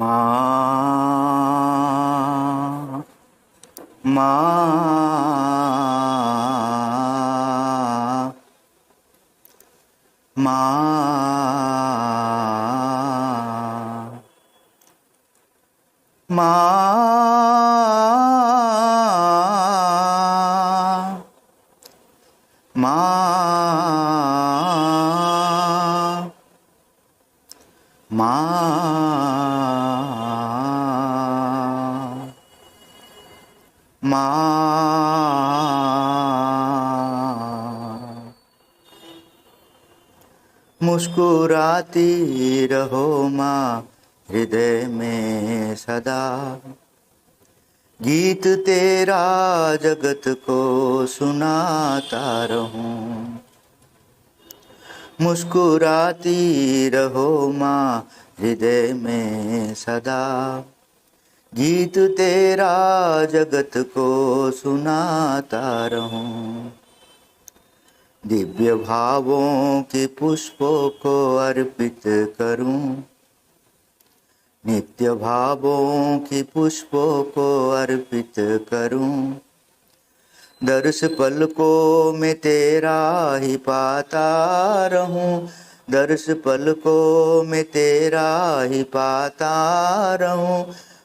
माँ माँ माँ माँ माँ माँ माँ मुस्कुराती रहो माँ हृदय में सदा, गीत तेरा जगत को सुनाता रहूं। मुस्कुराती रहो माँ हृदय में सदा, गीत तेरा जगत को सुनाता रहूं। दिव्य भावों के पुष्पों को अर्पित करूं, नित्य भावों के पुष्पों को अर्पित करूं। दर्श पलकों में तेरा ही पाता रहूं, दर्श पलकों में तेरा ही पाता रहूं।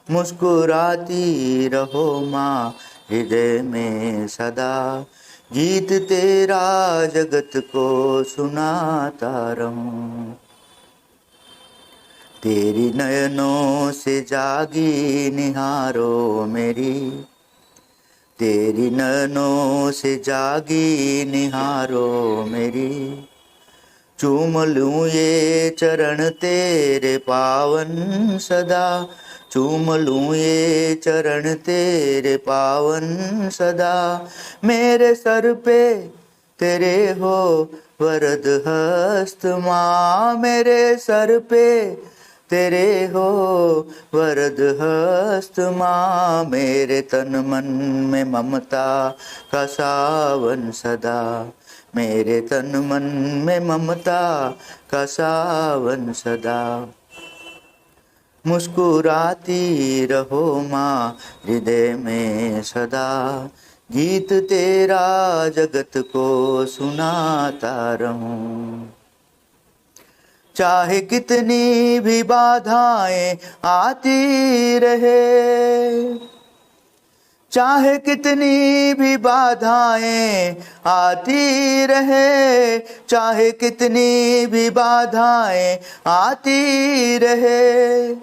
मुस्कुराती रहो माँ हृदय में सदा, गीत तेरा जगत को सुनाता रहूं। तेरी नयनों से जागी निहारो मेरी, तेरी नयनों से जागी निहारो मेरी। चूम लूं ये चरण तेरे पावन सदा, चूम लूं ये चरण तेरे पावन सदा। मेरे सर पे तेरे हो वरद हस्त माँ, मेरे सर पे तेरे हो वरद हस्त माँ। मेरे तन मन में ममता का सावन सदा, मेरे तन मन में ममता का सावन सदा। मुस्कुराती रहो माँ हृदय में सदा, गीत तेरा जगत को सुनाता रहूं। चाहे कितनी भी बाधाएं आती रहे, चाहे कितनी भी बाधाएं आती रहे, चाहे कितनी भी बाधाएं आती रहे।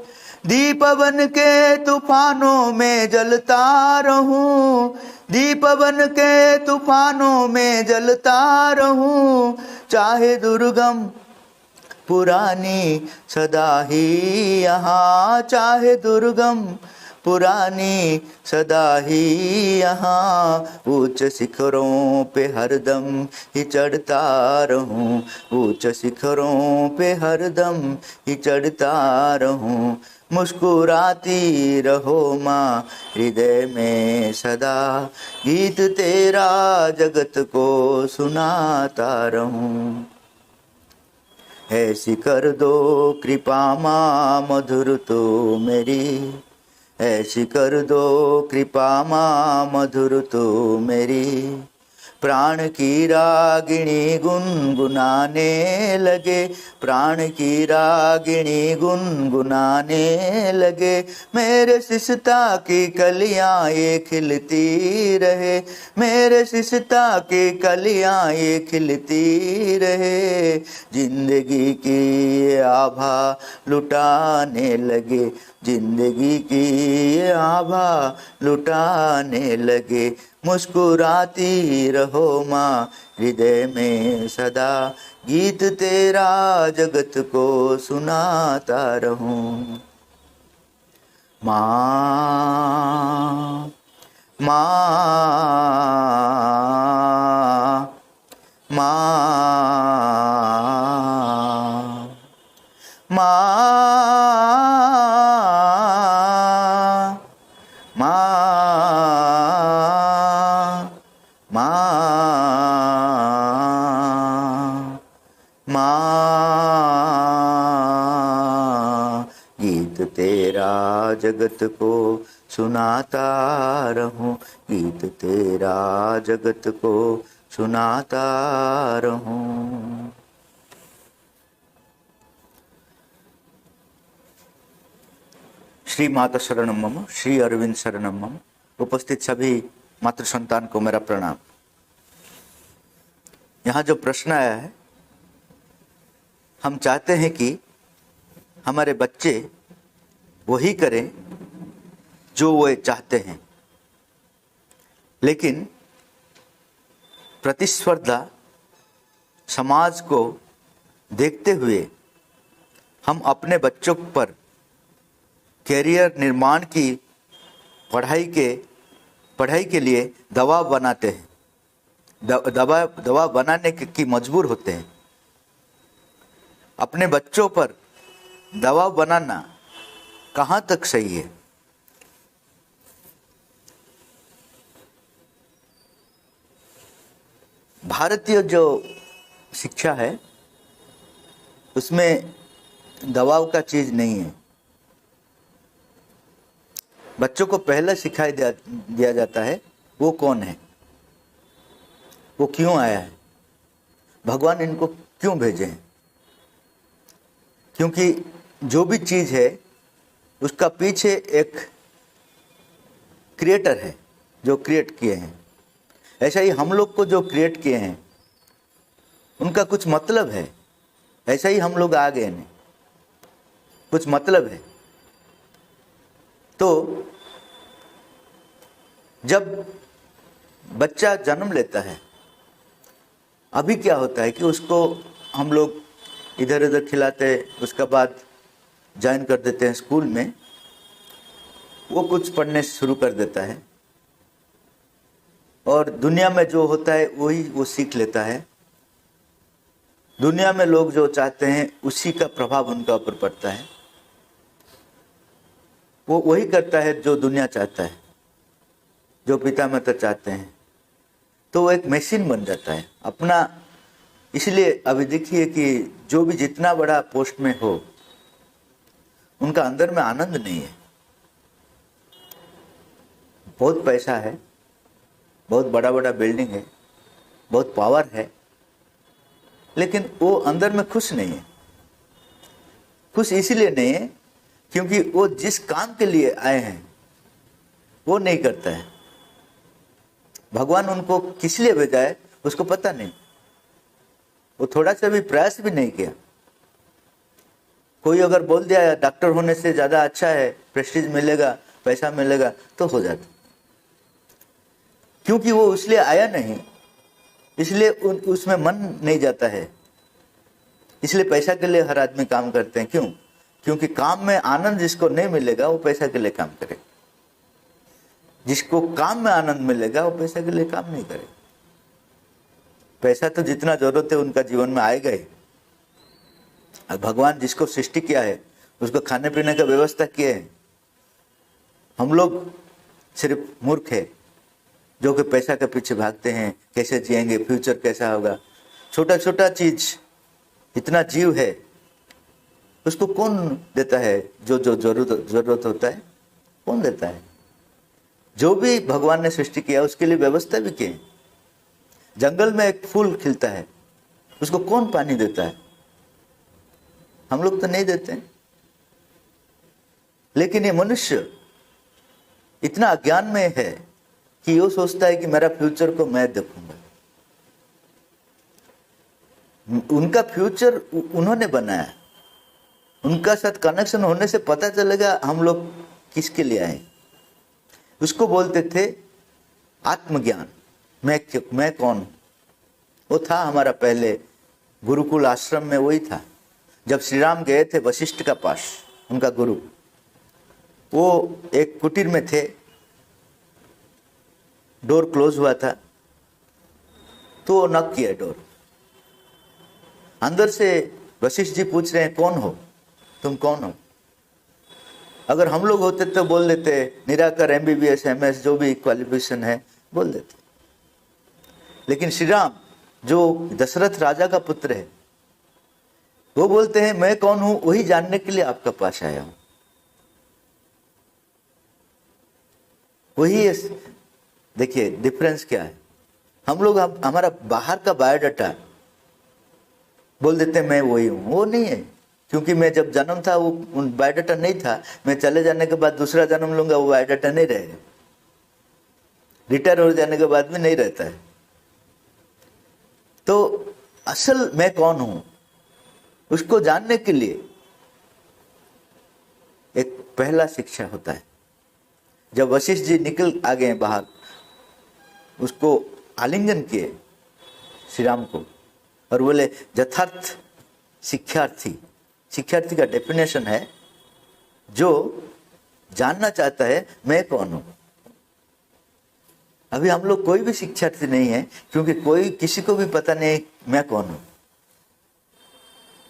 दीप बन के तूफानों में जलता रहूं, दीप बन के तूफानों में जलता रहूं। चाहे दुर्गम पुरानी सदा ही यहाँ, चाहे दुर्गम पुरानी सदा ही यहाँ। ऊंच शिखरों पे हरदम ही चढ़ता रहूं, ऊंच शिखरों पे हरदम ही चढ़ता रहूं। मुस्कुराती रहो माँ हृदय में सदा, गीत तेरा जगत को सुनाता रहूं। ऐसी कर दो कृपा माँ मधुर तो मेरी, ऐसी कर दो कृपा माँ मधुर तो मेरी। प्राण की रागिणी गुनगुनाने लगे, प्राण की रागिणी गुनगुनाने लगे। मेरे शिष्यता की कलियां ये खिलती रहे, मेरे शिष्यता की कलियां ये खिलती रहे। जिंदगी की ये आभा लुटाने लगे, जिंदगी की ये आभा लुटाने लगे। मुस्कुराती रहो माँ हृदय में सदा, गीत तेरा जगत को सुनाता रहूं। माँ माँ माँ माँ माँ माँ माँ। गीत तेरा जगत को सुनाता रहूं, गीत तेरा जगत को सुनाता रहूं। श्री माता शरणम मम, श्री अरविंद शरणम मम। उपस्थित सभी मातृ संतान को मेरा प्रणाम। यहाँ जो प्रश्न आया है, हम चाहते हैं कि हमारे बच्चे वही करें जो वो चाहते हैं, लेकिन प्रतिस्पर्धा समाज को देखते हुए हम अपने बच्चों पर कैरियर निर्माण की पढ़ाई के लिए दबाव बनाते हैं, दबाव बनाने की मजबूर होते हैं। अपने बच्चों पर दबाव बनाना कहाँ तक सही है? भारतीय जो शिक्षा है उसमें दबाव का चीज नहीं है। बच्चों को पहले सिखाई दिया जाता है वो कौन है, वो क्यों आया है, भगवान इनको क्यों भेजे हैं। क्योंकि जो भी चीज है उसका पीछे एक क्रिएटर है जो क्रिएट किए हैं। ऐसा ही हम लोग को जो क्रिएट किए हैं उनका कुछ मतलब है। ऐसा ही हम लोग आ गए हैं, कुछ मतलब है। तो जब बच्चा जन्म लेता है, अभी क्या होता है कि उसको हम लोग इधर उधर खिलाते, उसके बाद ज्वाइन कर देते हैं स्कूल में। वो कुछ पढ़ने शुरू कर देता है और दुनिया में जो होता है वही वो सीख लेता है। दुनिया में लोग जो चाहते हैं उसी का प्रभाव उनका ऊपर पड़ता है। वो वही करता है जो दुनिया चाहता है, जो पिता माता चाहते हैं। तो वो एक मशीन बन जाता है अपना। इसलिए अभी देखिए कि जो भी जितना बड़ा पोस्ट में हो, उनका अंदर में आनंद नहीं है। बहुत पैसा है, बहुत बड़ा बड़ा बिल्डिंग है, बहुत पावर है, लेकिन वो अंदर में खुश नहीं है। खुश इसलिए नहीं है क्योंकि वो जिस काम के लिए आए हैं वो नहीं करता है। भगवान उनको किस लिए भेजा है उसको पता नहीं। वो थोड़ा सा भी प्रयास भी नहीं किया। कोई अगर बोल दिया डॉक्टर होने से ज्यादा अच्छा है, प्रेस्टीज मिलेगा, पैसा मिलेगा, तो हो जाता। क्योंकि वो इसलिए आया नहीं, इसलिए उसमें मन नहीं जाता है। इसलिए पैसा के लिए हर आदमी काम करते हैं। क्यों? क्योंकि काम में आनंद जिसको नहीं मिलेगा वो पैसा के लिए काम करे। जिसको काम में आनंद मिलेगा वो पैसा के लिए काम नहीं करे। पैसा तो जितना जरूरत है उनका जीवन में आएगा ही। और भगवान जिसको सृष्टि किया है उसको खाने पीने का व्यवस्था किए है। हम लोग सिर्फ मूर्ख है जो कि पैसा के पीछे भागते हैं। कैसे जिएंगे, फ्यूचर कैसा होगा। छोटा छोटा चीज, इतना जीव है, उसको कौन देता है? जो जो जरूरत होता है कौन देता है? जो भी भगवान ने सृष्टि किया उसके लिए व्यवस्था भी की है। जंगल में एक फूल खिलता है, उसको कौन पानी देता है? हम लोग तो नहीं देते। लेकिन ये मनुष्य इतना अज्ञान में है कि वो सोचता है कि मेरा फ्यूचर को मैं देखूंगा। उनका फ्यूचर उन्होंने बनाया। उनका साथ कनेक्शन होने से पता चलेगा हम लोग किसके लिए आए। उसको बोलते थे आत्मज्ञान। मैं कौन हूं? वो था हमारा पहले गुरुकुल आश्रम में, वही था। जब श्री राम गए थे वशिष्ठ का पास, उनका गुरु, वो एक कुटीर में थे, डोर क्लोज हुआ था, तो वो नॉक किया डोर। अंदर से वशिष्ठ जी पूछ रहे हैं कौन हो तुम, कौन हो? अगर हम लोग होते तो बोल देते निराकर, MBBS MS जो भी क्वालिफिकेशन है बोल देते। लेकिन श्री राम जो दशरथ राजा का पुत्र है वो बोलते हैं मैं कौन हूं वही जानने के लिए आपका पास आया हूं। वही है। देखिए डिफरेंस क्या है, हम लोग हमारा बाहर का बायोडाटा बोल देते हैं मैं वही हूँ, वो नहीं है। क्योंकि मैं जब जन्म था वो बायोडाटा नहीं था, मैं चले जाने के बाद दूसरा जन्म लूंगा वो बायोडाटा नहीं रहेगा, रिटायर हो जाने के बाद भी नहीं रहता है। तो असल मैं कौन हूं उसको जानने के लिए एक पहला शिक्षा होता है। जब वशिष्ठ जी निकल आ गए बाहर, उसको आलिंगन किए श्री राम को और बोले यथार्थ शिक्षार्थी। शिक्षार्थी का डेफिनेशन है जो जानना चाहता है मैं कौन हूं। अभी हम लोग कोई भी शिक्षार्थी नहीं है, क्योंकि कोई किसी को भी पता नहीं मैं कौन हूं।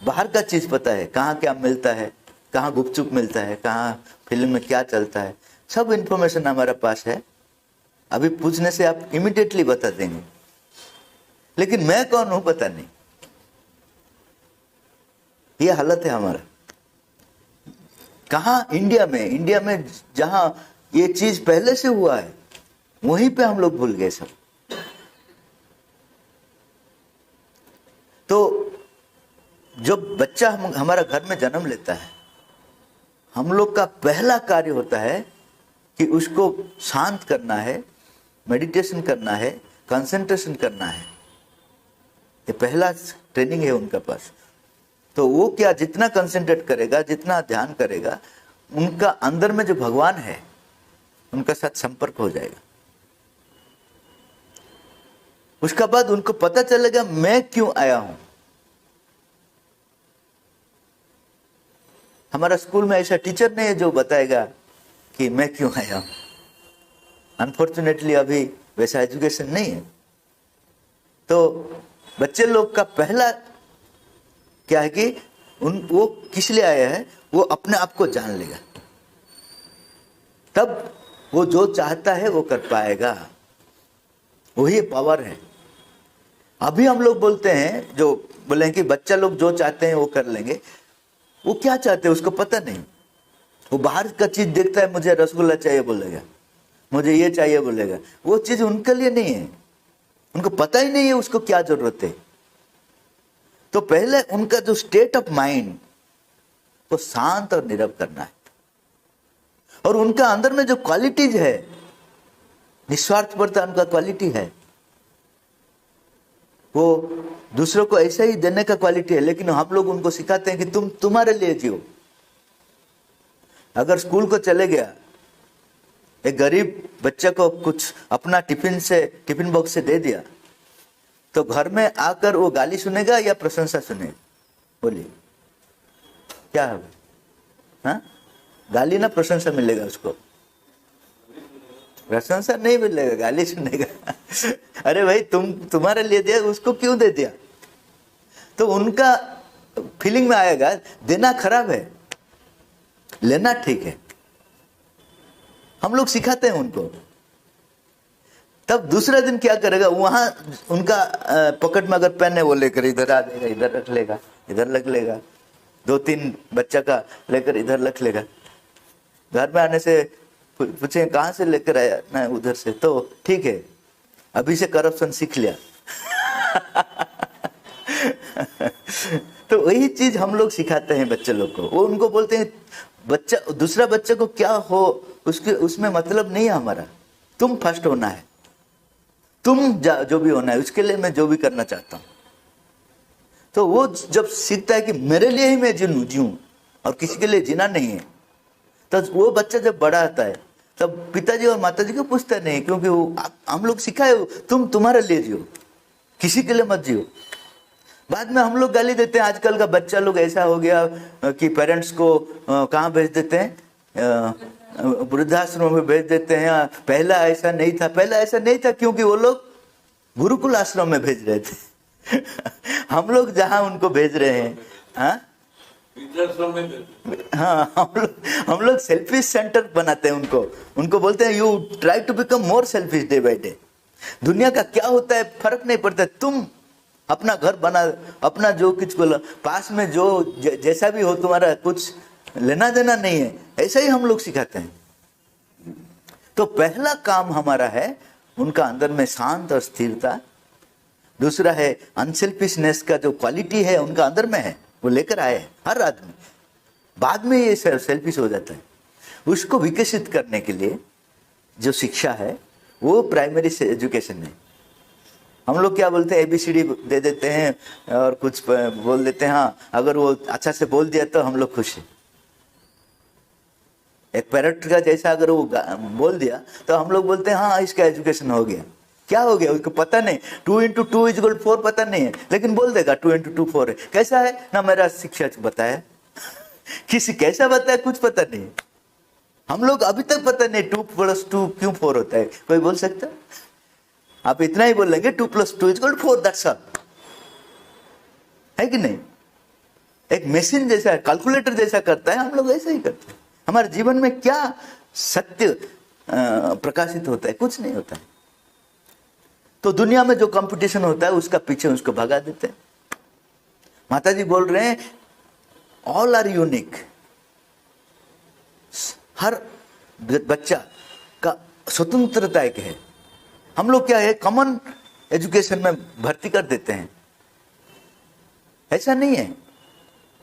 बाहर का चीज पता है, कहाँ क्या मिलता है, कहाँ गुपचुप मिलता है, कहाँ फिल्म में क्या चलता है, सब इंफॉर्मेशन हमारे पास है। अभी पूछने से आप इमीडिएटली बता देंगे, लेकिन मैं कौन हूं पता नहीं। ये हालत है हमारा। कहाँ? इंडिया में जहां ये चीज पहले से हुआ है वहीं पे हम लोग भूल गए सब। तो जब बच्चा हमारा घर में जन्म लेता है, हम लोग का पहला कार्य होता है कि उसको शांत करना है, मेडिटेशन करना है, कंसंट्रेशन करना है। ये पहला ट्रेनिंग है उनका पास। तो वो क्या जितना कंसंट्रेट करेगा, जितना ध्यान करेगा, उनका अंदर में जो भगवान है उनका साथ संपर्क हो जाएगा। उसके बाद उनको पता चलेगा मैं क्यों आया हूं। हमारा स्कूल में ऐसा टीचर नहीं है जो बताएगा कि मैं क्यों आया हूं। अनफॉर्चुनेटली अभी वैसा एजुकेशन नहीं है। तो बच्चे लोग का पहला क्या है कि वो किस लिए आया है वो अपने आप को जान लेगा, तब वो जो चाहता है वो कर पाएगा। वही पावर है। अभी हम लोग बोलते हैं, जो बोले कि बच्चा लोग जो चाहते हैं वो कर लेंगे। वो क्या चाहते हैं उसको पता नहीं। वो बाहर का चीज देखता है, मुझे रसगुल्ला चाहिए बोलेगा, मुझे ये चाहिए बोलेगा। वो चीज उनके लिए नहीं है, उनको पता ही नहीं है उसको क्या जरूरत है। तो पहले उनका जो स्टेट ऑफ माइंड वो शांत और नीरव करना है। और उनका अंदर में जो क्वालिटीज है, निस्वार्थपरता उनका क्वालिटी है, वो दूसरों को ऐसा ही देने का क्वालिटी है। लेकिन हम लोग उनको सिखाते हैं कि तुम तुम्हारे लिए जियो। अगर स्कूल को चले गया, एक गरीब बच्चे को कुछ अपना टिफिन बॉक्स से दे दिया, तो घर में आकर वो गाली सुनेगा या प्रशंसा सुनेगा? बोलिए क्या है? हाँ, गाली ना प्रशंसा मिलेगा उसको? प्रशंसा नहीं मिलेगा, गाली सुनेगा। अरे भाई तुम्हारे लिए दिया, उसको क्यों दे दिया? तो उनका फीलिंग में आएगा देना खराब है, लेना ठीक है। हम लोग सिखाते हैं उनको। तब दूसरा दिन क्या करेगा, वहां उनका पॉकेट में अगर पेन है वो लेकर इधर आ जाएगा, इधर रख लेगा, इधर रख लेगा, 2-3 बच्चा का लेकर इधर रख लेगा। घर में आने से पूछे कहाँ से लेकर आया? ना उधर से। तो ठीक है, अभी से करप्शन सीख लिया। तो वही चीज हम लोग सिखाते हैं बच्चे लोग को। वो उनको बोलते हैं बच्चा, दूसरा बच्चे को क्या हो उसमें मतलब नहीं है हमारा। तुम फर्स्ट होना है, तुम जो भी होना है, उसके लिए मैं जो भी करना चाहता हूं। तो वो जब सीखता है कि मेरे लिए ही मैं जीऊं और किसी के लिए जीना नहीं है, तो वो बच्चा जब बड़ा आता है तब पिताजी और माताजी को पूछता नहीं, क्योंकि हम लोग सिखाए तुम तुम्हारे लिए जियो, किसी के लिए मत जियो। बाद में हम लोग गाली देते हैं। आजकल का बच्चा लोग ऐसा हो गया कि पेरेंट्स को कहाँ भेज देते हैं, वृद्धाश्रम में भेज देते हैं। पहला ऐसा नहीं था, पहला ऐसा नहीं था क्योंकि वो लोग गुरुकुल आश्रम में भेज रहे थे। हम लोग जहाँ उनको भेज रहे हैं, हाँ, हम लोग सेल्फिश सेंटर बनाते हैं उनको बोलते हैं you try to become more selfish day by day. दुनिया का क्या होता है फर्क नहीं पड़ता, तुम अपना घर बना, अपना जो कुछ बोला पास में जो जैसा भी हो, तुम्हारा कुछ लेना देना नहीं है। ऐसा ही हम लोग सिखाते हैं। तो पहला काम हमारा है उनका अंदर में शांत और स्थिरता। दूसरा है अनसेल्फिशनेस का जो क्वालिटी है उनका अंदर में है, वो लेकर आए हैं हर आदमी। बाद में ये सेल्फिश हो जाता है। उसको विकसित करने के लिए जो शिक्षा है वो प्राइमरी एजुकेशन है। हम लोग क्या बोलते हैं, ABCD दे देते हैं और कुछ बोल देते हैं, हाँ अगर वो अच्छा से बोल दिया तो हम लोग खुश हैं। एक पैरट का जैसा अगर वो बोल दिया तो हम लोग बोलते हैं हाँ इसका एजुकेशन हो गया। क्या हो गया उसको पता नहीं, 2 × 2 = 4 पता नहीं है, लेकिन बोल देगा 2 × 2 4 है। कैसा है ना, मेरा शिक्षक बताया। किसी कैसा बताया कुछ पता नहीं। हम लोग अभी तक पता नहीं 2 + 2 क्यों 4 होता है, कोई बोल सकता? आप इतना ही बोलेंगे 2 + 2 = 4, दैट्स ऑल, है कि नहीं? एक मशीन जैसा कैलकुलेटर जैसा करता है, हम लोग ऐसा ही करते हैं। हमारे जीवन में क्या सत्य प्रकाशित होता है? कुछ नहीं होता है। तो दुनिया में जो कंपटीशन होता है उसका पीछे उसको भगा देते हैं। माताजी बोल रहे हैं ऑल आर यूनिक। हर बच्चा का स्वतंत्रता एक है। हम लोग क्या है, कॉमन एजुकेशन में भर्ती कर देते हैं। ऐसा नहीं है।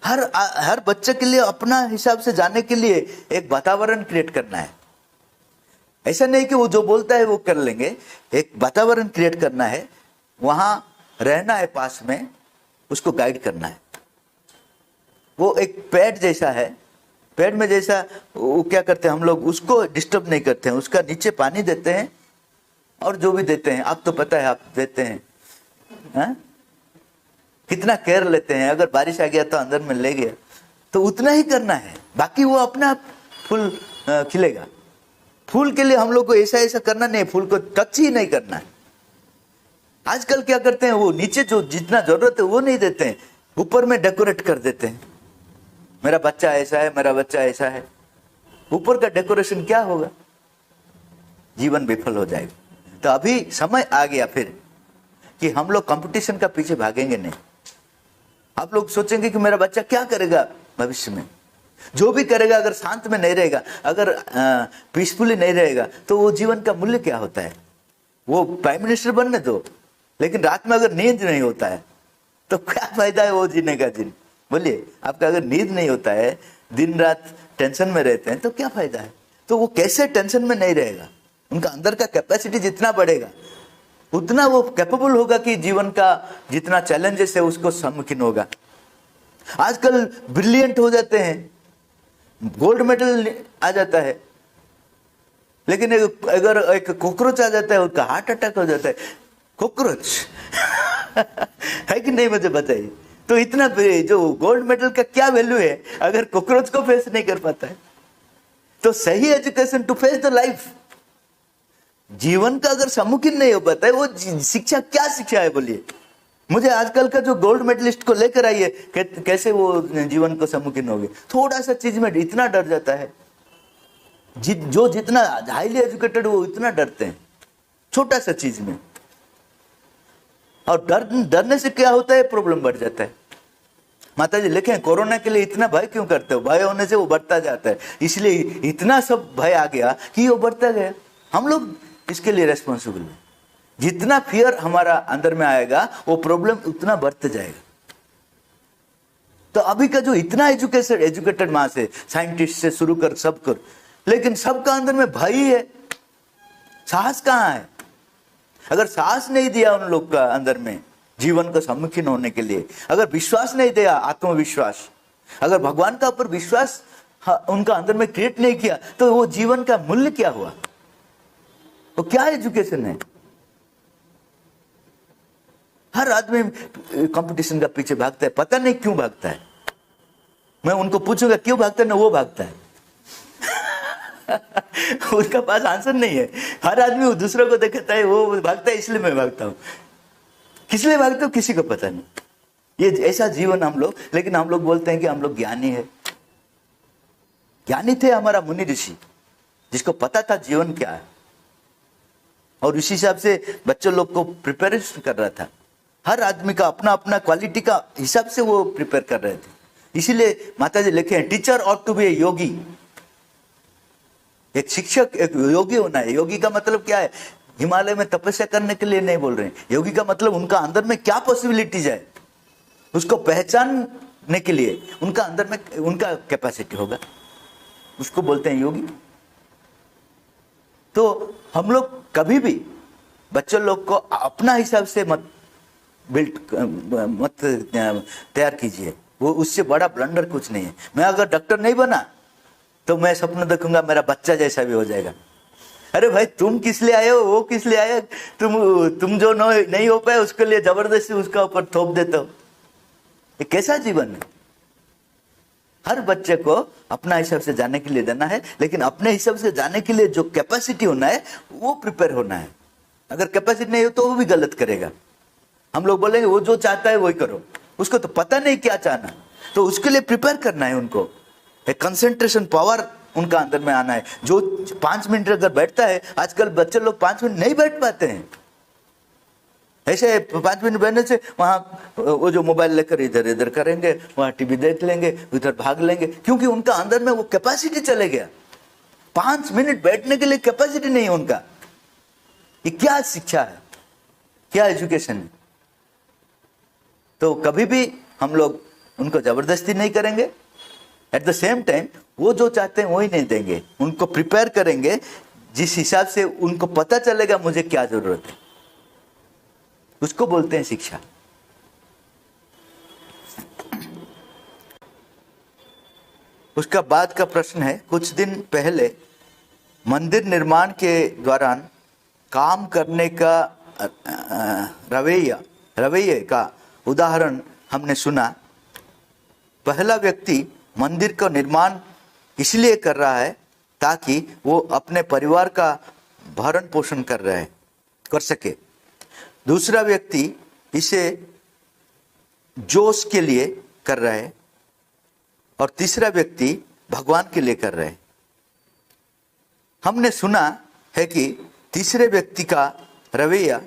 हर बच्चे के लिए अपना हिसाब से जाने के लिए एक वातावरण क्रिएट करना है। ऐसा नहीं कि वो जो बोलता है वो कर लेंगे। एक वातावरण क्रिएट करना है, वहां रहना है, पास में उसको गाइड करना है। वो एक पेड़ जैसा है। पेड़ में जैसा वो क्या करते हैं हम लोग, उसको डिस्टर्ब नहीं करते हैं, उसका नीचे पानी देते हैं और जो भी देते हैं, आप तो पता है आप देते हैं, हाँ? कितना केयर लेते हैं। अगर बारिश आ गया तो अंदर में ले गया तो उतना ही करना है, बाकी वो अपना फूल खिलेगा। फूल के लिए हम लोग को ऐसा ऐसा करना नहीं, फूल को टच ही नहीं करना है। आजकल क्या करते हैं, वो नीचे जो जितना जरूरत है वो नहीं देते हैं, ऊपर में डेकोरेट कर देते हैं। मेरा बच्चा ऐसा है, मेरा बच्चा ऐसा है। ऊपर का डेकोरेशन क्या होगा? जीवन विफल हो जाएगा। तो अभी समय आ गया फिर कि हम लोग कंपटीशन का पीछे भागेंगे नहीं। आप लोग सोचेंगे कि मेरा बच्चा क्या करेगा भविष्य में। जो भी करेगा, अगर शांत में नहीं रहेगा, अगर पीसफुली नहीं रहेगा, तो वो जीवन का मूल्य क्या होता है? वो प्राइम मिनिस्टर बनने दो, लेकिन रात में अगर नींद नहीं होता है तो क्या फायदा है वो जीने का? दिन बोलिए, आपका अगर नींद नहीं होता है, दिन रात टेंशन में रहते हैं, तो क्या फायदा है? तो वो कैसे टेंशन में नहीं रहेगा? उनका अंदर का कैपेसिटी जितना बढ़ेगा उतना वो कैपेबल होगा कि जीवन का जितना चैलेंजेस है उसको सम्मुखीन होगा। आजकल ब्रिलियंट हो जाते हैं, गोल्ड मेडल आ जाता है, लेकिन अगर एक कॉकरोच आ जाता है उसका हार्ट अटैक हो जाता है। कॉकरोच है कि नहीं, मुझे बताइए। तो इतना जो गोल्ड मेडल का क्या वैल्यू है अगर कॉकरोच को फेस नहीं कर पाता है? तो सही education to face the life, जीवन का अगर सम्मुखीन नहीं हो पाता है, वो शिक्षा क्या शिक्षा है बोलिए? मुझे आजकल का जो गोल्ड मेडलिस्ट को लेकर आइए, कैसे वो जीवन को सम्मुखीन हो गए। थोड़ा सा चीज में इतना डर जाता है। जो जितना हाईली एजुकेटेड वो इतना डरते हैं छोटा सा चीज में। और डरने से क्या होता है, प्रॉब्लम बढ़ जाता है। माताजी लिखे कोरोना के लिए इतना भय क्यों करते हो? भय होने से वो बढ़ता जाता है, इसलिए इतना सब भय आ गया कि वो बढ़ता गया। हम लोग इसके लिए रेस्पॉन्सिबल है। जितना फियर हमारा अंदर में आएगा वो प्रॉब्लम उतना बढ़ते जाएगा। तो अभी का जो इतना एजुकेटेड मास है, साइंटिस्ट से शुरू कर सब कर, लेकिन सबका अंदर में भय ही है। साहस कहाँ है? अगर साहस नहीं दिया उन लोग का अंदर में जीवन को सम्मुखीन होने के लिए, अगर विश्वास नहीं दिया, आत्मविश्वास, अगर भगवान का ऊपर विश्वास उनका अंदर में क्रिएट नहीं किया, तो वो जीवन का मूल्य क्या हुआ? वो क्या एजुकेशन है? हर आदमी कंपटीशन का पीछे भागता है, पता नहीं क्यों भागता है। मैं उनको पूछूंगा क्यों भागता है ना, वो भागता है। उसका पास आंसर नहीं है। हर आदमी वो दूसरों को देखता है, वो भागता है, इसलिए मैं भागता हूं। किस लिए भागता हूं किसी को पता नहीं। ये ऐसा जीवन हम लोग, लेकिन हम लोग बोलते हैं कि हम लोग ज्ञानी है। ज्ञानी थे हमारा मुनि ऋषि, जिसको पता था जीवन क्या है, और इसी हिसाब से बच्चों लोग को प्रिपरेशन कर रहा था। हर आदमी का अपना अपना क्वालिटी का हिसाब से वो प्रिपेयर कर रहे थे। इसीलिए माता जी लिखे हैं, टीचर ऑट टू बी ए योगी। एक शिक्षक, एक योगी होना है। योगी का मतलब क्या है? हिमालय में तपस्या करने के लिए नहीं बोल रहे हैं। योगी का मतलब उनका अंदर में क्या पॉसिबिलिटीज है उसको पहचानने के लिए उनका अंदर में उनका कैपेसिटी होगा, उसको बोलते हैं योगी। तो हम लोग कभी भी बच्चों लोग को अपना हिसाब से मत तैयार कीजिए, वो उससे बड़ा ब्लंडर कुछ नहीं है। मैं अगर डॉक्टर नहीं बना तो मैं सपना देखूंगा मेरा बच्चा जैसा भी हो जाएगा। अरे भाई, तुम किस लिए आए हो, वो किस लिए आए? तुम जो नहीं हो पाए उसके लिए जबरदस्ती उसका ऊपर थोप देते हो। ये कैसा जीवन है? हर बच्चे को अपना हिसाब से जाने के लिए देना है, लेकिन अपने हिसाब से जाने के लिए जो कैपेसिटी होना है वो प्रिपेयर होना है। अगर कैपेसिटी नहीं हो तो वो भी गलत करेगा। हम लोग बोलेंगे वो जो चाहता है वही करो, उसको तो पता नहीं क्या चाहना, तो उसके लिए प्रिपेयर करना है उनको। एक कंसंट्रेशन पावर उनका अंदर में आना है। जो 5 मिनट अगर बैठता है, आजकल बच्चे लोग 5 मिनट नहीं बैठ पाते हैं। ऐसे 5 मिनट बैठने से वहाँ वो जो मोबाइल लेकर इधर इधर करेंगे, वहाँ टीवी देख लेंगे, उधर भाग लेंगे, क्योंकि उनका अंदर में वो कैपेसिटी चले गया। 5 मिनट बैठने के लिए कैपेसिटी नहीं है उनका। ये क्या शिक्षा है, क्या एजुकेशन है? तो कभी भी हम लोग उनको जबरदस्ती नहीं करेंगे। एट द सेम टाइम वो जो चाहते हैं वही नहीं देंगे, उनको प्रिपेयर करेंगे जिस हिसाब से उनको पता चलेगा मुझे क्या जरूरत है, उसको बोलते हैं शिक्षा। उसका बाद का प्रश्न है, कुछ दिन पहले मंदिर निर्माण के दौरान काम करने का रवैये का उदाहरण हमने सुना। पहला व्यक्ति मंदिर का निर्माण इसलिए कर रहा है ताकि वो अपने परिवार का भरण पोषण कर सके। दूसरा व्यक्ति इसे जोश के लिए कर रहा है और तीसरा व्यक्ति भगवान के लिए कर रहा है। हमने सुना है कि तीसरे व्यक्ति का रवैया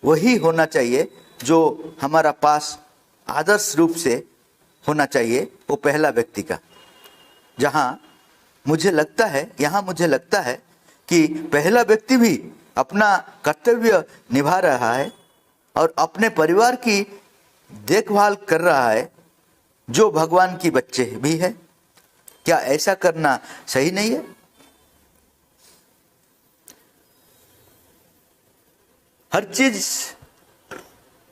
वही होना चाहिए जो हमारा पास आदर्श रूप से होना चाहिए, वो पहला व्यक्ति का। यहाँ मुझे लगता है कि पहला व्यक्ति भी अपना कर्तव्य निभा रहा है और अपने परिवार की देखभाल कर रहा है जो भगवान की बच्चे भी है। क्या ऐसा करना सही नहीं है? हर चीज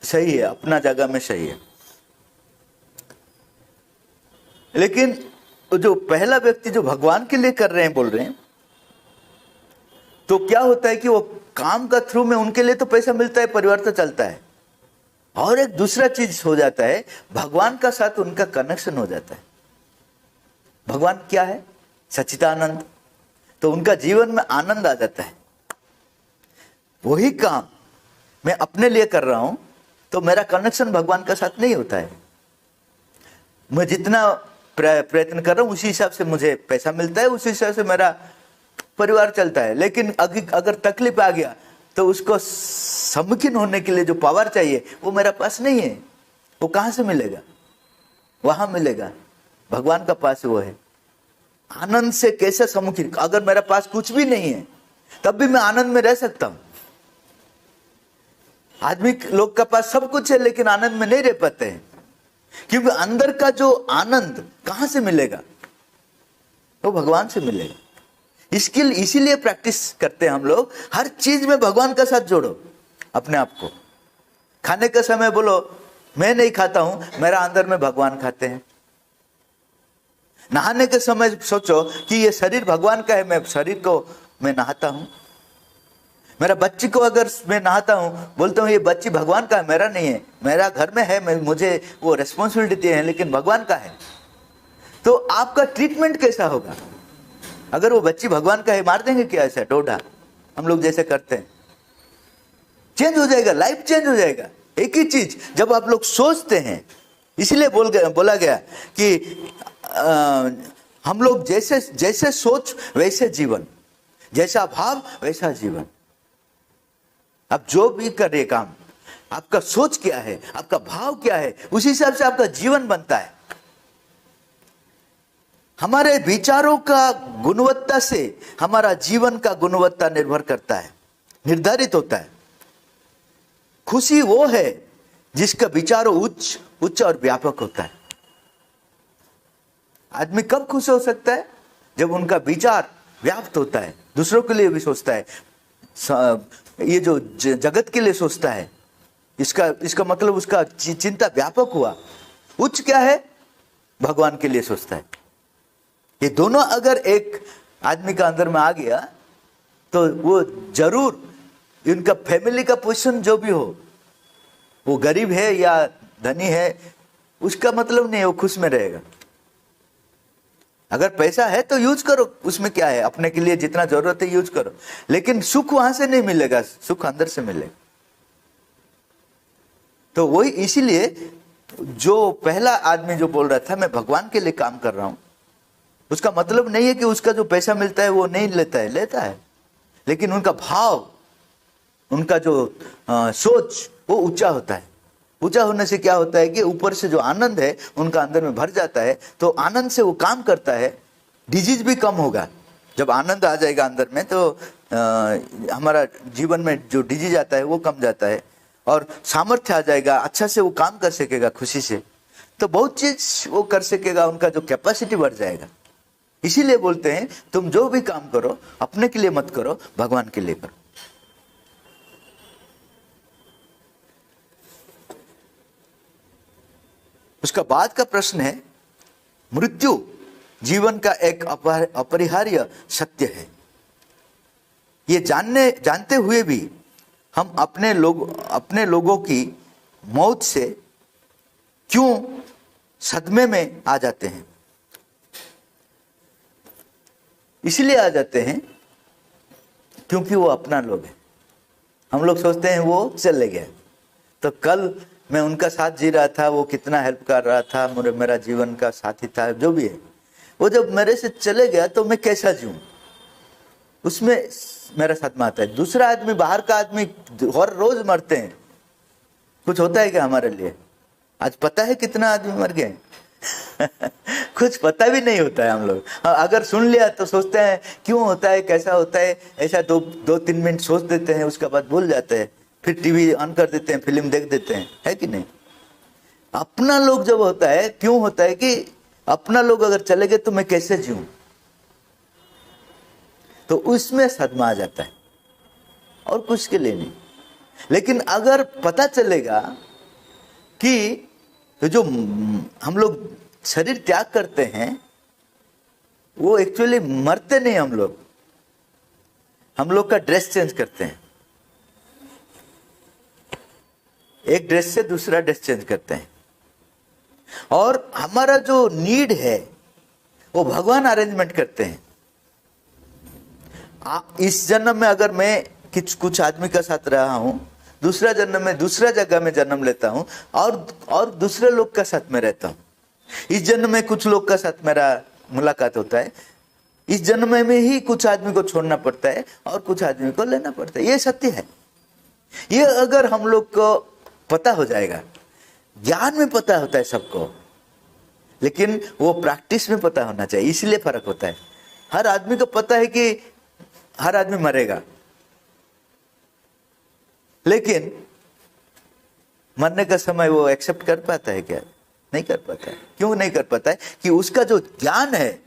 सही है, अपना जगह में सही है, लेकिन जो पहला व्यक्ति जो भगवान के लिए कर रहे हैं, बोल रहे हैं, तो क्या होता है कि वो काम का थ्रू में उनके लिए तो पैसा मिलता है, परिवार तो चलता है, और एक दूसरा चीज हो जाता है, भगवान का साथ उनका कनेक्शन हो जाता है। भगवान क्या है? सच्चिदानंद। तो उनका जीवन में आनंद आ जाता है। वही काम मैं अपने लिए कर रहा हूं तो मेरा कनेक्शन भगवान का साथ नहीं होता है। मैं जितना प्रयत्न कर रहा हूं उसी हिसाब से मुझे पैसा मिलता है, उसी हिसाब से मेरा परिवार चलता है। लेकिन अगर तकलीफ आ गया तो उसको सम्मुखीन होने के लिए जो पावर चाहिए वो मेरा पास नहीं है। वो कहां से मिलेगा? वहां मिलेगा, भगवान का पास वो है। आनंद से कैसे सम्मुखीन? अगर मेरा पास कुछ भी नहीं है तब भी मैं आनंद में रह सकता हूं। आदमी लोग का पास सब कुछ है लेकिन आनंद में नहीं रह पाते हैं, क्योंकि अंदर का जो आनंद कहां से मिलेगा? वो भगवान से मिलेगा। इसीलिए प्रैक्टिस करते हैं हम लोग, हर चीज में भगवान का साथ जोड़ो अपने आप को। खाने का समय बोलो मैं नहीं खाता हूं, मेरा अंदर में भगवान खाते हैं। नहाने के समय सोचो कि ये शरीर भगवान का है, मैं शरीर को मैं नहाता हूं। मेरा बच्ची को अगर मैं नहाता हूं, बोलता हूं ये बच्ची भगवान का है, मेरा नहीं है, मेरा घर में है, मुझे वो रेस्पॉन्सिबिलिटी है, लेकिन भगवान का है। तो आपका ट्रीटमेंट कैसा होगा? अगर वो बच्ची भगवान का है, मार देंगे क्या ऐसा टोढ़ा हम लोग जैसे करते हैं? चेंज हो जाएगा, लाइफ चेंज हो जाएगा। एक ही चीज जब आप लोग सोचते हैं, इसलिए बोला गया कि हम लोग जैसे सोच वैसे जीवन, जैसा भाव वैसा जीवन। आप जो भी कर रहे काम, आपका सोच क्या है, आपका भाव क्या है, उसी हिसाब से आपका जीवन बनता है। हमारे विचारों का गुणवत्ता से हमारा जीवन का गुणवत्ता निर्भर करता है, निर्धारित होता है। खुशी वो है जिसका विचार उच्च उच्च और व्यापक होता है। आदमी कब खुश हो सकता है? जब उनका विचार व्याप्त होता है, दूसरों के लिए भी सोचता है, ये जो जगत के लिए सोचता है, इसका मतलब उसका चिंता व्यापक हुआ। उच्च क्या है? भगवान के लिए सोचता है। ये दोनों अगर एक आदमी का अंदर में आ गया तो वो जरूर, उनका फैमिली का पोजीशन जो भी हो, वो गरीब है या धनी है, उसका मतलब नहीं है, वो खुश में रहेगा। अगर पैसा है तो यूज करो, उसमें क्या है, अपने के लिए जितना जरूरत है यूज करो, लेकिन सुख वहां से नहीं मिलेगा, सुख अंदर से मिलेगा। तो वही इसीलिए जो पहला आदमी जो बोल रहा था मैं भगवान के लिए काम कर रहा हूं, उसका मतलब नहीं है कि उसका जो पैसा मिलता है वो नहीं लेता है, लेता है, लेकिन उनका भाव, उनका जो सोच वो ऊंचा होता है। ऊंचा होने से क्या होता है कि ऊपर से जो आनंद है उनका अंदर में भर जाता है, तो आनंद से वो काम करता है, डिजीज भी कम होगा। जब आनंद आ जाएगा अंदर में तो हमारा जीवन में जो डिजीज आता है वो कम जाता है, और सामर्थ्य आ जाएगा, अच्छा से वो काम कर सकेगा खुशी से, तो बहुत चीज वो कर सकेगा, उनका जो कैपेसिटी बढ़ जाएगा। इसीलिए बोलते हैं तुम जो भी काम करो अपने के लिए मत करो, भगवान के लिए करो। उसका बाद का प्रश्न है, मृत्यु जीवन का एक अपरिहार्य सत्य है। ये जानते हुए भी हम अपने लोगों की मौत से क्यों सदमे में आ जाते हैं? इसलिए आ जाते हैं क्योंकि वो अपना लोग है। हम लोग सोचते हैं वो चले गए, तो कल मैं उनका साथ जी रहा था, वो कितना हेल्प कर रहा था, मेरा जीवन का साथी था, जो भी है, वो जब मेरे से चले गया तो मैं कैसा जीऊं, उसमें मेरा सदमा आता है। दूसरा आदमी, बाहर का आदमी हर रोज मरते हैं, कुछ होता है क्या हमारे लिए? आज पता है कितना आदमी मर गए? कुछ पता भी नहीं होता है हम लोग। अगर सुन लिया तो सोचते हैं क्यों होता है, कैसा होता है, ऐसा दो तीन मिनट सोच देते हैं, उसके बाद भूल जाते हैं, फिर टीवी ऑन कर देते हैं, फिल्म देख देते हैं, है कि नहीं? अपना लोग जब होता है, क्यों होता है कि अपना लोग अगर चले गए तो मैं कैसे जीऊं, तो उसमें सदमा आ जाता है, और कुछ के लिए नहीं। लेकिन अगर पता चलेगा कि तो जो हम लोग शरीर त्याग करते हैं वो एक्चुअली मरते नहीं, हम लोग का ड्रेस चेंज करते हैं, एक ड्रेस से दूसरा ड्रेस चेंज करते हैं, और हमारा जो नीड है वो भगवान अरेंजमेंट करते हैं। इस जन्म में अगर मैं कुछ आदमी का साथ रहा हूं, दूसरा जन्म में दूसरा जगह में जन्म लेता हूं, और दूसरे लोग का साथ में रहता हूं। इस जन्म में कुछ लोग का साथ मेरा मुलाकात होता है, इस जन्म में ही कुछ आदमी को छोड़ना पड़ता है और कुछ आदमी को लेना पड़ता है। ये सत्य है। ये अगर हम लोग को पता हो जाएगा, ज्ञान में पता होता है सबको, लेकिन वो प्रैक्टिस में पता होना चाहिए, इसलिए फर्क होता है। हर आदमी को पता है कि हर आदमी मरेगा, लेकिन मरने का समय वो एक्सेप्ट कर पाता है क्या? नहीं कर पाता है। क्यों नहीं कर पाता है? कि उसका जो ज्ञान है,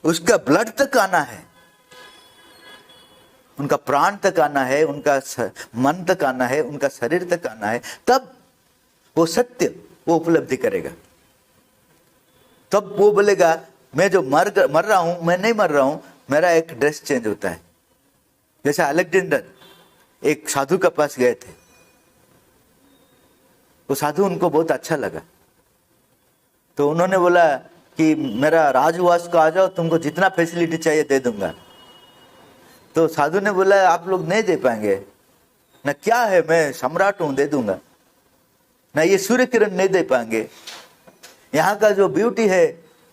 उसका ब्लड तक आना है, उनका प्राण तक आना है, उनका मन तक आना है, उनका शरीर तक आना है, तब वो सत्य वो उपलब्धि करेगा। तब वो बोलेगा मैं जो मर रहा हूं, मैं नहीं मर रहा हूं, मेरा एक ड्रेस चेंज होता है। जैसे अलेक्जेंडर एक साधु के पास गए थे, वो साधु उनको बहुत अच्छा लगा, तो उन्होंने बोला कि मेरा राजउवास को आ जाओ, तुमको जितना फैसिलिटी चाहिए दे दूंगा। तो साधु ने बोला आप लोग नहीं दे पाएंगे ना, क्या है, मैं सम्राट हूं, दे दूंगा ना, ये सूर्य किरण नहीं दे पाएंगे, यहाँ का जो ब्यूटी है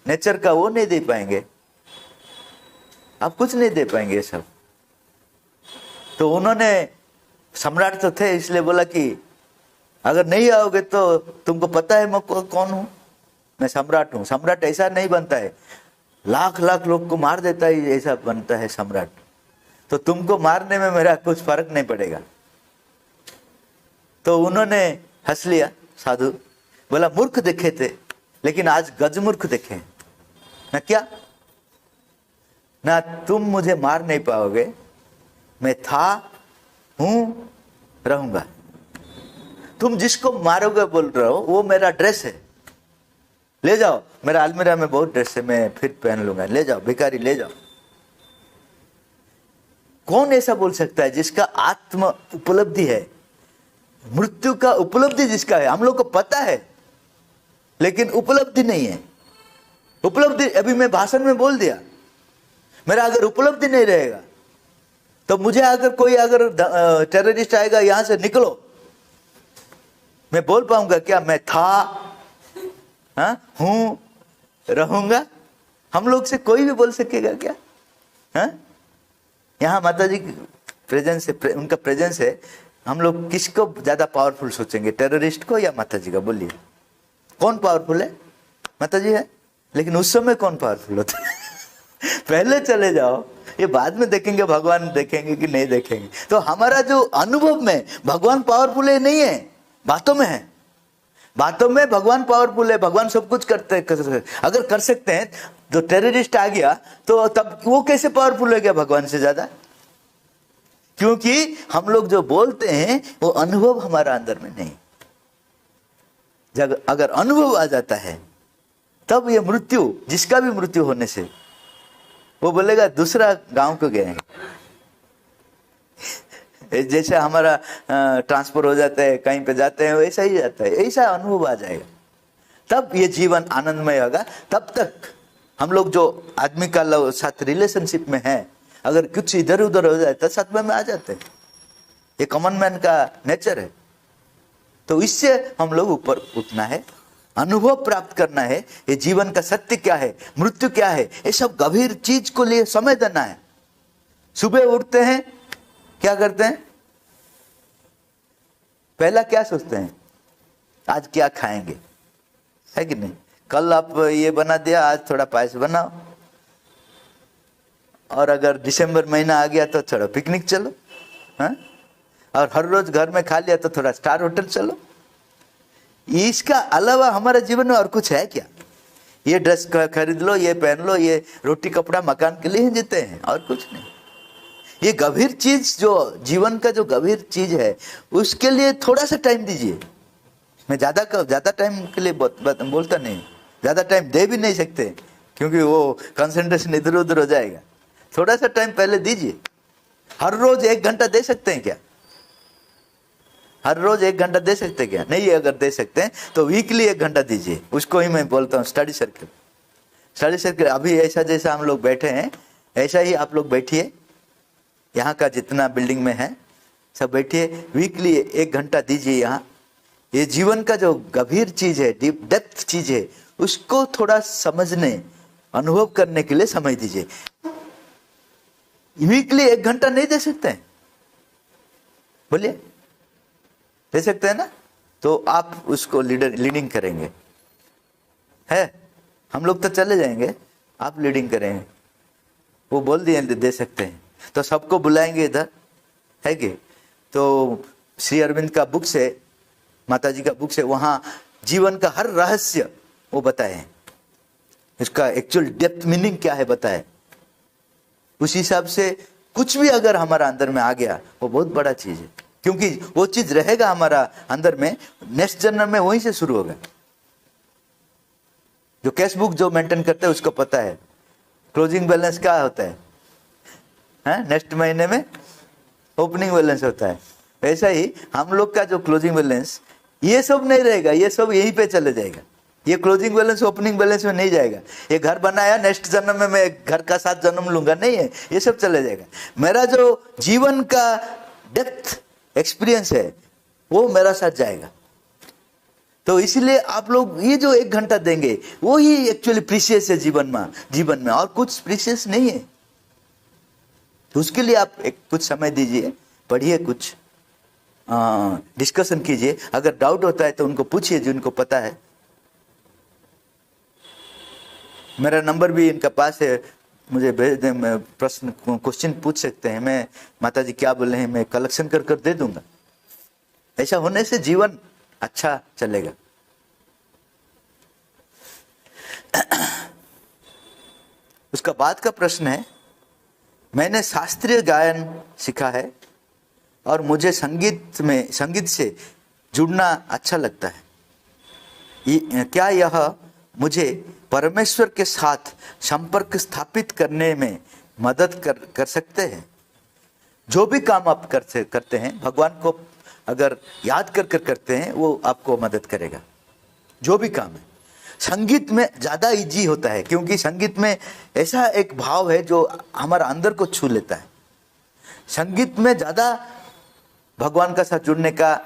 नेचर का वो नहीं दे पाएंगे, आप कुछ नहीं दे पाएंगे ये सब। तो उन्होंने, सम्राट तो थे, इसलिए बोला कि अगर नहीं आओगे तो तुमको पता है मैं कौन हूं, मैं सम्राट हूं। सम्राट ऐसा नहीं बनता है, लाख लाख लोग को मार देता है, ऐसा बनता है सम्राट, तो तुमको मारने में मेरा कुछ फर्क नहीं पड़ेगा। तो उन्होंने हंस लिया साधु, बोला मूर्ख देखे थे लेकिन आज गजमूर्ख देखे ना। क्या ना, तुम मुझे मार नहीं पाओगे, मैं था, हूं, रहूंगा। तुम जिसको मारोगे बोल रहे हो वो मेरा ड्रेस है, ले जाओ, मेरा अलमीरा में बहुत ड्रेस है, मैं फिर पहन लूंगा, ले जाओ भिखारी ले जाओ। कौन ऐसा बोल सकता है जिसका आत्म उपलब्धि है, मृत्यु का उपलब्धि जिसका है? हम लोग को पता है लेकिन उपलब्धि नहीं है। उपलब्धि अभी मैं भाषण में बोल दिया, मेरा अगर उपलब्धि नहीं रहेगा तो मुझे अगर कोई अगर टेररिस्ट आएगा यहां से निकलो, मैं बोल पाऊंगा क्या मैं था, हूं, रहूंगा? हम लोग से कोई भी बोल सकेगा क्या? यहाँ माता जी की प्रेजेंस है, उनका प्रेजेंस है, हम लोग किसको ज्यादा पावरफुल सोचेंगे, टेररिस्ट को या माता जी का? बोलिए कौन पावरफुल है? माता जी है, लेकिन उस समय कौन पावरफुल होता है? पहले चले जाओ, ये बाद में देखेंगे भगवान देखेंगे कि नहीं देखेंगे। तो हमारा जो अनुभव में भगवान पावरफुल है नहीं है, बातों में है। बातों में भगवान पावरफुल है, भगवान सब कुछ करते हैं, अगर कर सकते हैं। जो टेररिस्ट आ गया तो तब वो कैसे पावरफुल हो गया भगवान से ज्यादा? क्योंकि हम लोग जो बोलते हैं वो अनुभव हमारा अंदर में नहीं। जब अगर अनुभव आ जाता है तब ये मृत्यु, जिसका भी मृत्यु होने से, वो बोलेगा दूसरा गांव को गए। जैसे हमारा ट्रांसफर हो जाता है, कहीं पे जाते हैं, वैसा ही जाता है, ऐसा अनुभव आ जाएगा, तब ये जीवन आनंदमय होगा। तब तक हम लोग जो आदमी का साथ रिलेशनशिप में है, अगर कुछ इधर उधर हो जाए तो सत्व में आ जाते हैं। ये कॉमन मैन का नेचर है। तो इससे हम लोग ऊपर उठना है, अनुभव प्राप्त करना है, ये जीवन का सत्य क्या है, मृत्यु क्या है, ये सब गंभीर चीज को लिए समय देना है। सुबह उठते हैं, क्या करते हैं? पहला क्या सोचते हैं? आज क्या खाएंगे, है कि नहीं? कल आप ये बना दिया, आज थोड़ा पायस बनाओ। और अगर दिसंबर महीना आ गया तो थोड़ा पिकनिक चलो, हाँ? और हर रोज घर में खा लिया तो थोड़ा स्टार होटल चलो। इसका अलावा हमारे जीवन में और कुछ है क्या? ये ड्रेस खरीद लो, ये पहन लो, ये रोटी कपड़ा मकान के लिए ही जीते हैं, और कुछ नहीं। ये गंभीर चीज, जो जीवन का जो गंभीर चीज है, उसके लिए थोड़ा सा टाइम दीजिए। मैं ज्यादा टाइम के लिए बोलता नहीं, ज्यादा टाइम दे भी नहीं सकते क्योंकि वो कंसंट्रेशन इधर उधर हो जाएगा। थोड़ा सा टाइम पहले दीजिए। हर रोज 1 घंटा दे सकते हैं क्या? हर रोज 1 घंटा दे सकते हैं क्या? नहीं, अगर दे सकते हैं तो वीकली 1 घंटा दीजिए। उसको ही मैं बोलता हूँ स्टडी सर्कल। स्टडी सर्कल अभी ऐसा जैसा हम लोग बैठे हैं, ऐसा ही आप लोग बैठिए। यहाँ का जितना बिल्डिंग में है सब बैठिए, वीकली 1 घंटा दीजिए। यहाँ ये जीवन का जो गंभीर चीज है, डीप डेप्थ चीज है, उसको थोड़ा समझने, अनुभव करने के लिए समय दीजिए। वीकली 1 घंटा नहीं दे सकते हैं? बोलिए, दे सकते हैं ना? तो आप उसको लीडिंग करेंगे, है? हम लोग तो चले जाएंगे, आप लीडिंग करेंगे। वो बोल दिए दे सकते हैं तो सबको बुलाएंगे इधर, है कि? तो श्री अरविंद का बुक से, माता जी का बुक से, वहां जीवन का हर रहस्य वो बताए हैं, इसका एक्चुअल डेप्थ मीनिंग क्या है बताए। उस हिसाब से कुछ भी अगर हमारा अंदर में आ गया वो बहुत बड़ा चीज है, क्योंकि वो चीज रहेगा हमारा अंदर में, नेक्स्ट जन्म में वहीं से शुरू होगा। जो कैश बुक जो मेंटेन करते हैं उसको पता है क्लोजिंग बैलेंस क्या होता है, नेक्स्ट महीने में ओपनिंग बैलेंस होता है। ऐसा ही हम लोग का जो क्लोजिंग बैलेंस, ये सब नहीं रहेगा, ये सब यहीं पे चले जाएगा। ये क्लोजिंग बैलेंस ओपनिंग बैलेंस में नहीं जाएगा। ये घर बनाया, नेक्स्ट जन्म में मैं घर का साथ जन्म लूंगा, नहीं है, ये सब चले जाएगा। मेरा जो जीवन का डेप्थ एक्सपीरियंस है वो मेरा साथ जाएगा। तो इसलिए आप लोग ये जो 1 घंटा देंगे वो ही एक्चुअली प्रीशियस है जीवन में, और कुछ प्रीशियस नहीं है। तो उसके लिए आप कुछ समय दीजिए, पढ़िए, कुछ डिस्कशन कीजिए। अगर डाउट होता है तो उनको पूछिए जिनको पता है। मेरा नंबर भी इनका पास है, मुझे भेज दें, मैं प्रश्न क्वेश्चन पूछ सकते हैं, मैं माता जी क्या बोल रहे हैं मैं कलेक्शन कर कर दे दूंगा। ऐसा होने से जीवन अच्छा चलेगा। उसका बाद का प्रश्न है, मैंने शास्त्रीय गायन सीखा है और मुझे संगीत से जुड़ना अच्छा लगता है। क्या यह मुझे परमेश्वर के साथ संपर्क स्थापित करने में मदद कर सकते हैं? जो भी काम आप करते हैं, भगवान को अगर याद कर करते हैं, वो आपको मदद करेगा। जो भी काम है, संगीत में ज़्यादा इजी होता है, क्योंकि संगीत में ऐसा एक भाव है जो हमारा अंदर को छू लेता है। संगीत में ज़्यादा भगवान का साथ जुड़ने का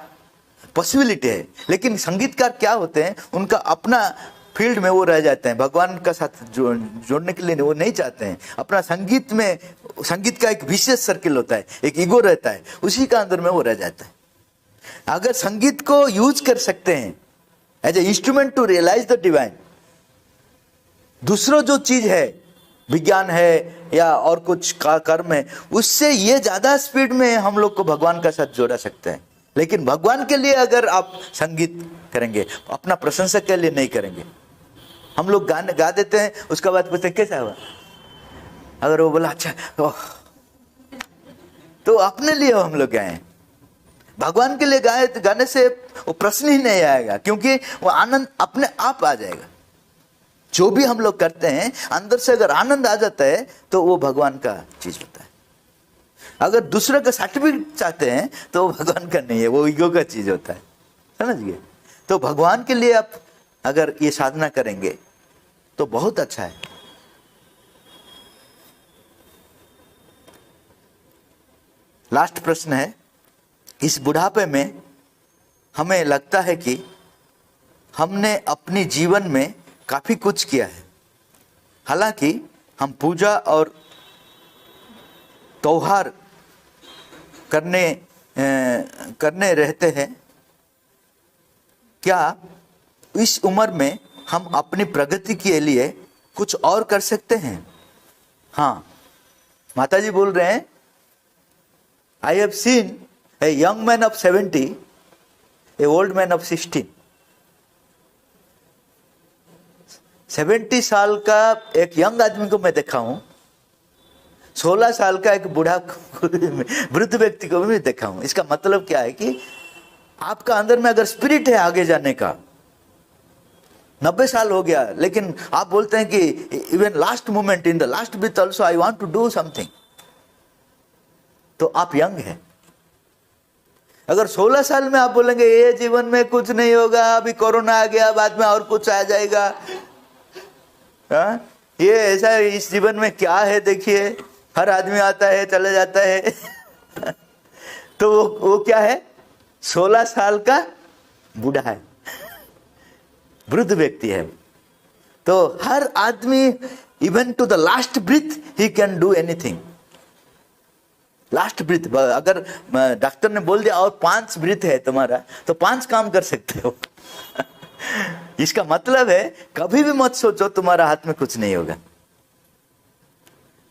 पॉसिबिलिटी है। लेकिन संगीतकार क्या होते हैं, उनका अपना फील्ड में वो रह जाते हैं, भगवान का साथ जोड़ने के लिए वो नहीं चाहते हैं। अपना संगीत का एक विशेष सर्किल होता है, एक ईगो रहता है, उसी का अंदर में वो रह जाता है। अगर संगीत को यूज कर सकते हैं as a instrument to realise the divine, दूसरा जो चीज है, विज्ञान है या और कुछ कर्म है, उससे ये ज्यादा स्पीड में हम लोग को भगवान का साथ जोड़ा सकते हैं। लेकिन भगवान के लिए अगर आप संगीत करेंगे, अपना प्रशंसक के लिए नहीं करेंगे। हम लोग गाने गा देते हैं, उसके बाद पूछते हैं कैसा हुआ, अगर वो बोला अच्छा तो अपने लिए हम लोग गाए। भगवान के लिए गाने से वो प्रश्न ही नहीं आएगा, क्योंकि वो आनंद अपने आप आ जाएगा। जो भी हम लोग करते हैं, अंदर से अगर आनंद आ जाता है तो वो भगवान का चीज होता है। अगर दूसरे का सर्टिफिकेट चाहते हैं तो वो भगवान का नहीं है, वो ईगो का चीज होता है। समझ गए? तो भगवान के लिए आप अगर ये साधना करेंगे तो बहुत अच्छा है। लास्ट प्रश्न है, इस बुढ़ापे में हमें लगता है कि हमने अपने जीवन में काफी कुछ किया है, हालांकि हम पूजा और त्योहार करने रहते हैं। क्या इस उम्र में हम अपनी प्रगति के लिए कुछ और कर सकते हैं? हाँ, माता जी बोल रहे हैं, I have seen a young man of 70, A old man of 16। 70 साल का एक यंग आदमी को मैं देखा हूं, 16 साल का एक बूढ़ा वृद्ध व्यक्ति को भी देखा हूं। इसका मतलब क्या है कि आपका अंदर में अगर स्पिरिट है आगे जाने का, 90 साल हो गया लेकिन आप बोलते हैं कि even last moment, in the last breath also I want to do something, तो आप यंग हैं। अगर 16 साल में आप बोलेंगे ये जीवन में कुछ नहीं होगा, अभी कोरोना आ गया, बाद में और कुछ आ जाएगा, ये ऐसा, इस जीवन में क्या है, देखिए हर आदमी आता है चले जाता है तो वो क्या है, 16 साल का बूढ़ा है, वृद्ध व्यक्ति है। तो हर आदमी even to the last breath ही can do anything. Last breath, अगर डॉक्टर ने बोल दिया और 5 ब्रीथ है तुम्हारा, तो 5 काम कर सकते हो इसका मतलब है कभी भी मत सोचो तुम्हारा हाथ में कुछ नहीं होगा।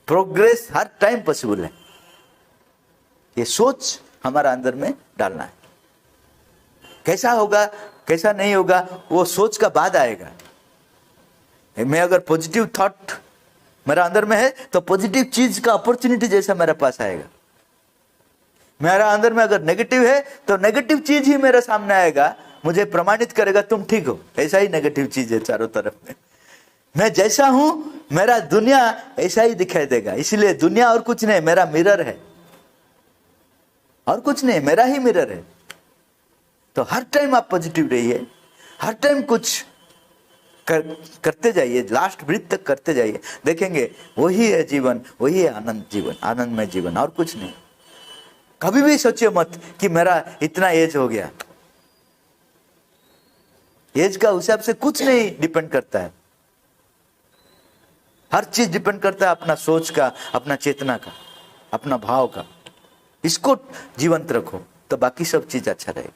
प्रोग्रेस हर टाइम पॉसिबल है, ये सोच हमारा अंदर में डालना है। कैसा होगा कैसा नहीं होगा वो सोच का बाद आएगा। मैं अगर पॉजिटिव थॉट मेरा अंदर में है तो पॉजिटिव चीज का अपॉर्चुनिटी जैसा मेरे पास आएगा। मेरा अंदर में अगर नेगेटिव है तो नेगेटिव चीज ही मेरे सामने आएगा, मुझे प्रमाणित करेगा तुम ठीक हो। ऐसा ही नेगेटिव चीज है चारों तरफ में। मैं जैसा हूं मेरा दुनिया ऐसा ही दिखाई देगा। इसलिए दुनिया और कुछ नहीं, मेरा मिरर है, और कुछ नहीं, मेरा ही मिरर है। तो हर टाइम आप पॉजिटिव रहिए, हर टाइम कुछ करते जाइए, लास्ट ब्रीथ तक करते जाइए, देखेंगे वही है जीवन, वही है आनंद जीवन, आनंदमय जीवन, और कुछ नहीं। कभी भी सोचिए मत कि मेरा इतना एज हो गया। एज का हिसाब से कुछ नहीं डिपेंड करता है। हर चीज डिपेंड करता है अपना सोच का, अपना चेतना का, अपना भाव का। इसको जीवंत रखो तो बाकी सब चीज अच्छा रहेगा।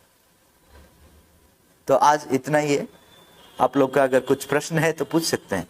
तो आज इतना ही है। आप लोग का अगर कुछ प्रश्न है तो पूछ सकते हैं।